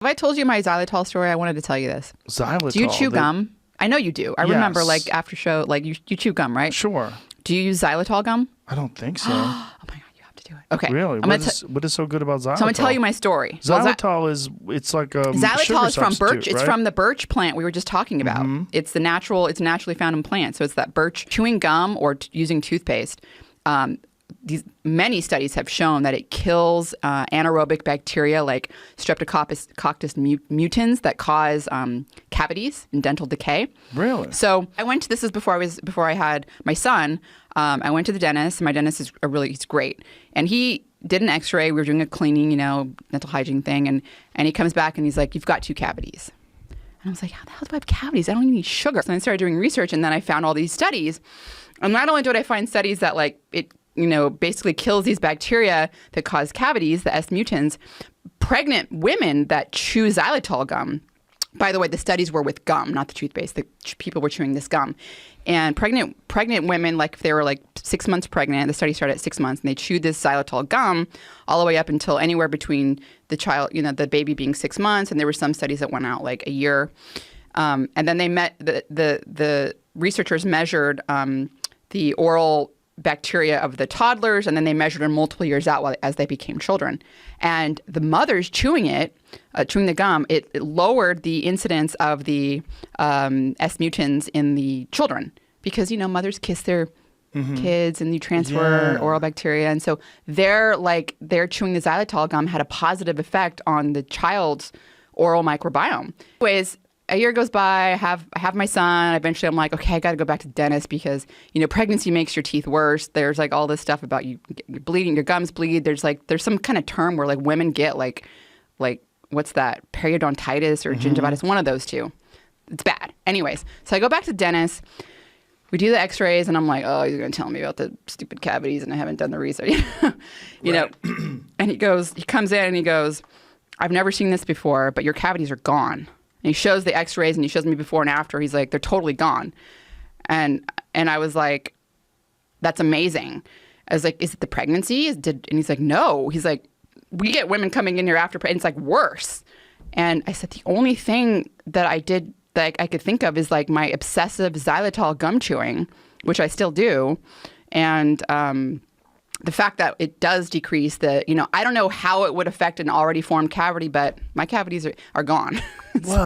Have I told you my xylitol story? I wanted to tell you this. Xylitol. Do you chew gum? I know you do. I remember, like, after show, like, you chew gum, right? Sure. Do you use xylitol gum? I don't think so. Oh, my God. You have to do it. Okay. Really? What is so good about xylitol? So I'm going to tell you my story. Xylitol it's like a Xylitol is from birch. Right? It's from the birch plant we were just talking about. It's it's naturally found in plants. So it's that birch. Chewing gum or using toothpaste. Many studies have shown that it kills anaerobic bacteria like Streptococcus mutans that cause cavities and dental decay. Really? So I went to this is before I had my son. I went to the dentist. My dentist is he's great, and he did an X-ray. We were doing a cleaning, dental hygiene thing, and he comes back and he's like, "You've got 2 cavities." And I was like, "How the hell do I have cavities? I don't even need sugar." So I started doing research, and then I found all these studies. And not only did I find studies that like it basically kills these bacteria that cause cavities, the S mutans, pregnant women that chew xylitol gum. By the way, the studies were with gum, not the toothpaste. The people were chewing this gum. And pregnant women, like if they were like 6 months pregnant, the study started at 6 months, and they chewed this xylitol gum all the way up until anywhere between the child, the baby being 6 months. And there were some studies that went out like a year. And then they the researchers measured the oral bacteria of the toddlers, and then they measured them multiple years out as they became children. And the mothers chewing the gum, it lowered the incidence of the S mutans in the children because, mothers kiss their kids and you transfer oral bacteria. And so they're chewing the xylitol gum had a positive effect on the child's oral microbiome. Anyways, a year goes by, I have my son. Eventually I'm like, okay, I got to go back to the dentist because, pregnancy makes your teeth worse. There's like all this stuff about you're bleeding, your gums bleed. There's some kind of term where like women get like what's that? Periodontitis or gingivitis, one of those two. It's bad. Anyways, so I go back to the dentist. We do the x-rays and I'm like, oh, he's going to tell me about the stupid cavities and I haven't done the research. And he comes in and he goes, I've never seen this before, but your cavities are gone. And he shows the x-rays and he shows me before and after. He's like, they're totally gone. And I was like, that's amazing. I was like, is it the pregnancy? And he's like, no. He's like, we get women coming in here after pregnancy. It's like worse. And I said, the only thing that I did that I could think of is like my obsessive xylitol gum chewing, which I still do. And the fact that it does decrease I don't know how it would affect an already formed cavity, but my cavities are gone. Well,